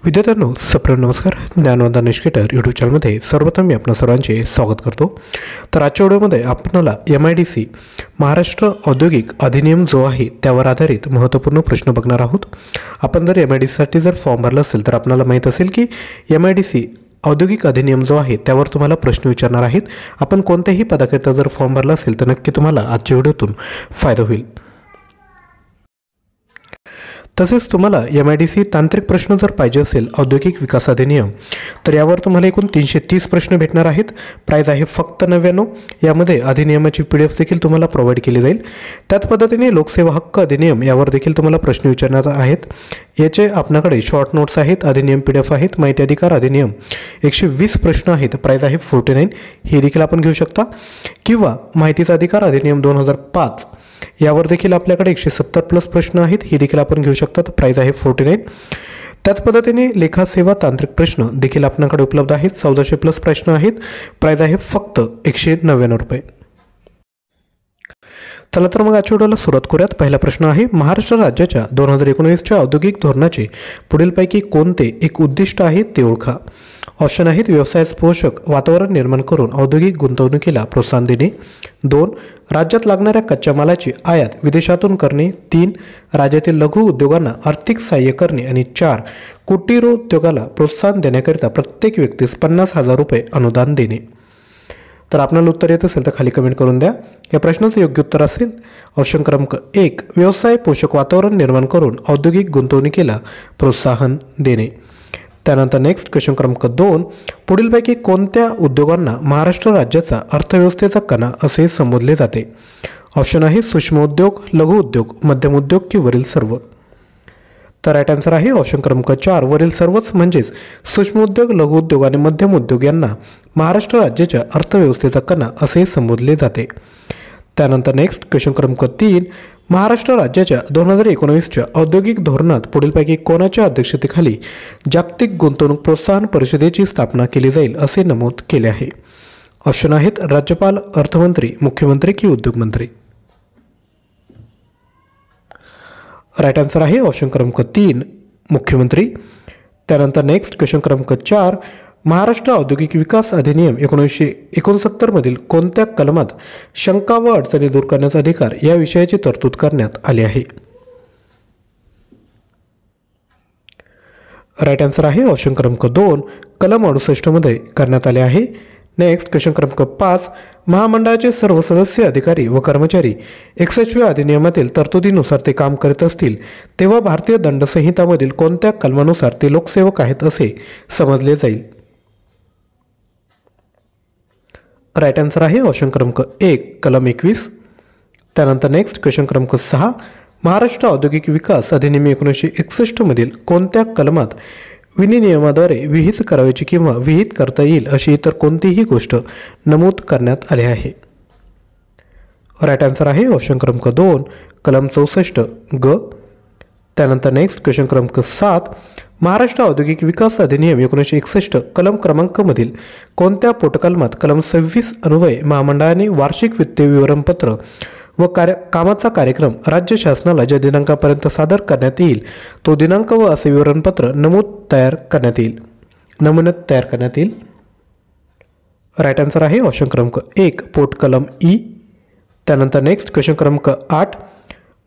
विद्यार्थ्यांनो सप्र नमस्कार. ज्ञानवंदन निष्केटर यूट्यूब चॅनलमध्ये सर्वप्रथम मी आपणा सर्वांचे स्वागत करतो. तर आजच्या व्हिडिओमध्ये आपल्याला MIDC महाराष्ट्र औद्योगिक अधिनियम जो आहे त्यावर आधारित महत्त्वपूर्ण प्रश्न बघणार आहोत. आपण जर MIDCसाठी जर फॉर्म भरला असेल तर आपल्याला माहीत असेल की MIDC औद्योगिक अधिनियम जो आहे त्यावर तुम्हाला प्रश्न विचारणार आहेत. आपण कोणत्याही पदाकरिता जर फॉर्म भरला असेल तर नक्की तुम्हाला आजच्या व्हिडिओतून फायदा होईल. तसेच तुम्हाला MIDC तांत्रिक प्रश्न जर पाहिजे असेल औद्योगिक विकास अधिनियम तर यावर तुम्हाला एकूण 330 प्रश्न भेटणार आहेत. प्राइस आहे फक्त 99. यामध्ये अधिनियमाची PDF देखील तुम्हाला प्रोव्हाइड केली जाईल. त्याच पद्धतीने लोकसेवा हक्क अधिनियम यावर देखील तुम्हाला प्रश्न विचारणार आहेत. याचे आपल्याकडे शॉर्ट नोट्स आहेत, अधिनियम PDF आहेत. माहिती अधिकार अधिनियम 120 प्रश्न आहेत. प्राइस आहे 49. हे देखील आपण घेऊ शकता. किंवा माहितीचा अधिकार अधिनियम 2005 यावर देखील आपल्याकडे 170 प्लस प्रश्न आहेत. ही देखील आपण घेऊ शकता. प्राइस आहे 49. त्याच पद्धतीने लेखा सेवा तांत्रिक प्रश्न देखील आपल्याकडे उपलब्ध आहेत. 1400 प्लस प्रश्न आहेत. प्राइस आहे फक्त 199 रुपये. चला तर मग आजच्या व्हिडिओला सुरुवात करूयात. पहिला प्रश्न आहे, महाराष्ट्र राज्याच्या 2019च्या औद्योगिक धोरणाचे पुढीलपैकी कोणते एक उद्दिष्ट आहे ते ओळखा. ऑप्शन आहेत, व्यवसायास पोषक वातावरण निर्माण करून औद्योगिक गुंतवणुकीला प्रोत्साहन देणे. 2. राज्यात लागणाऱ्या कच्च्या मालाची आयात विदेशातून करणे. 3. राज्यातील लघु उद्योगांना आर्थिक सहाय्य करणे. आणि 4. कुटीर उद्योगाला प्रोत्साहन देण्याकरिता प्रत्येक व्यक्तीस 50,000 रुपये अनुदान देणे. तर आपल्याला उत्तर येत असेल तर खाली कमेंट करून द्या. या प्रश्नाचं योग्य उत्तर असेल ऑप्शन क्रमांक 1, व्यवसाय पोषक वातावरण निर्माण करून औद्योगिक गुंतवणुकीला प्रोत्साहन देणे. त्यानंतर नेक्स्ट क्वेश्चन क्रमांक 2, पुढीलपैकी कोणत्या उद्योगांना महाराष्ट्र राज्याचा अर्थव्यवस्थेचा कणा असे संबोधले जाते. ऑप्शन आहे सूक्ष्म उद्योग, लघु उद्योग, मध्यम उद्योग की वरील सर्व. तर राईट आन्सर आहे ऑप्शन क्रमांक 4, वरील सर्वच. म्हणजेच सूक्ष्म उद्योग, लघु उद्योग आणि मध्यम उद्योग यांना महाराष्ट्र राज्याच्या अर्थव्यवस्थेचा कणा असे संबोधले जाते. त्यानंतर नेक्स्ट क्वेश्चन क्रमांक 3, महाराष्ट्र राज्याच्या 2019च्या औद्योगिक धोरणात पुढीलपैकी कोणाच्या अध्यक्षतेखाली जागतिक गुंतवणूक प्रोत्साहन परिषदेची स्थापना केली जाईल असे नमूद केले आहे. ऑप्शन आहेत राज्यपाल, अर्थमंत्री, मुख्यमंत्री की उद्योगमंत्री. राईट आन्सर आहे ऑप्शन क्रमांक 3, मुख्यमंत्री. त्यानंतर नेक्स्ट क्वेश्चन क्रमांक 4, महाराष्ट्र औद्योगिक विकास अधिनियम 1969 मधील कोणत्या कलमात शंका व अडचणी दूर करण्याचा अधिकार या विषयाची तरतूद करण्यात आली आहे. राईट आन्सर आहे ऑप्शन क्रमांक 2, कलम 68 मध्ये करण्यात आले आहे. नेक्स्ट क्वेश्चन क्रमांक 5, महामंडळाचे सर्व सदस्य, अधिकारी व कर्मचारी 61व्या अधिनियमातील तरतुदीनुसार ते काम करीत असतील तेव्हा भारतीय दंड संहितामधील कोणत्या कलमानुसार ते लोकसेवक आहेत असे समजले जाईल. राईट आन्सर आहे ऑप्शन क्रमांक 1, कलम 21. त्यानंतर नेक्स्ट क्वेश्चन क्रमांक 6, महाराष्ट्र औद्योगिक विकास अधिनियम 1961 मधील कोणत्या कलमात विनियमाद्वारे विहित करावयाची किंवा विहित करता येईल अशी इतर कोणतीही गोष्ट नमूद करण्यात आली आहे. राईट आन्सर आहे ऑप्शन क्रमांक 2, कलम 64 ग. त्यानंतर नेक्स्ट क्वेश्चन क्रमांक 7, महाराष्ट्र औद्योगिक विकास अधिनियम 1961 कलम क्रमांकमधील कोणत्या पोटकलमात कलम 26 अन्वये महामंडळाने वार्षिक वित्तीय विवरणपत्र व कामाचा कार्यक्रम राज्य शासनाला ज्या दिनांकापर्यंत सादर करण्यात येईल तो दिनांक व असे विवरणपत्र नमुन्यात तयार करण्यात येईल. राईट आन्सर आहे ऑप्शन क्रमांक 1, पोट कलम ई. त्यानंतर नेक्स्ट क्वेश्चन क्रमांक 8,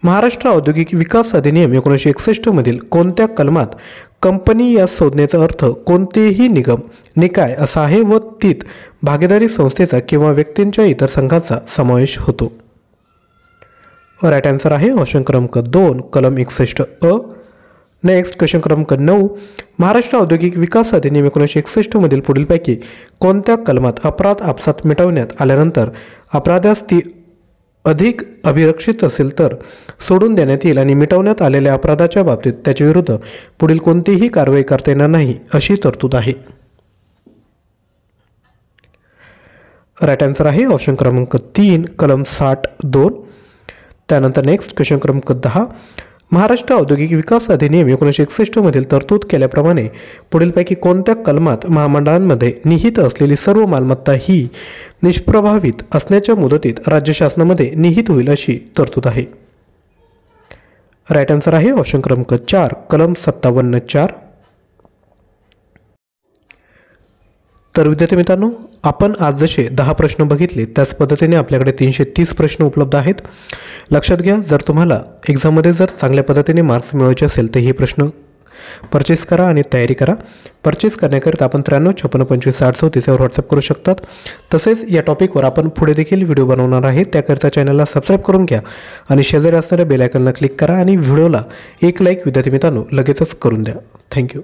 महाराष्ट्र औद्योगिक विकास अधिनियम 1961 मधील कोणत्या कलमात कंपनी या संज्ञेचा अर्थ कोणतेही निगम, निकाय असा आहे व तीत भागीदारी संस्थेचा किंवा व्यक्तींच्या इतर संघाचा समावेश होतो. राईट आन्सर आहे ऑप्शन क्रमांक 2, कलम 61 अ. नेक्स्ट क्वेश्चन क्रमांक 9, महाराष्ट्र औद्योगिक विकास अधिनियम 1961 मधील पुढीलपैकी कोणत्या कलमात अपराध आपसात मिटवण्यात आल्यानंतर अपराध्यास ती अधिक अभिरक्षित असेल तर सोडून देण्यात येईल आणि मिटवण्यात आलेल्या अपराधाच्या बाबतीत त्याच्या विरुद्ध पुढील कोणतीही कारवाई करता येणार नाही अशी तरतूद आहे. राईट आन्सर आहे ऑप्शन क्रमांक 3, कलम 62. त्यानंतर नेक्स्ट क्वेश्चन क्रमांक 10, महाराष्ट्र औद्योगिक विकास अधिनियम 1961 मधील तरतूद केल्याप्रमाणे पुढीलपैकी कोणत्या कलमात महामंडळांमध्ये निहित असलेली सर्व मालमत्ता ही निष्प्रभावित असण्याच्या मुदतीत राज्य शासनामध्ये निहित होईल अशी तरतूद आहे. राईट आन्सर आहे ऑप्शन क्रमांक 4, कलम 57(4). तर विद्यार्थी मित्रांनो, आपण आज जसे 10 प्रश्न बघितले त्याच पद्धतीने आपल्याकडे 330 प्रश्न उपलब्ध आहेत. लक्षात घ्या, जर तुम्हाला एक्झाममध्ये जर चांगल्या पद्धतीने मार्क्स मिळवायचे असेल तर हे प्रश्न परचेस करा आणि तयारी करा. परचेस करण्याकरिता आपण 93 56 25 60 यावर व्हॉट्सअप करू शकतात. तसेच या टॉपिकवर आपण पुढे देखील व्हिडिओ बनवणार आहे. त्याकरिता चॅनलला सबस्क्राईब करून घ्या आणि शेजारी असणाऱ्या बेल आयकॉनला क्लिक करा आणि व्हिडिओला एक लाईक विद्यार्थी मित्रांनो लगेचच करून द्या. थँक्यू.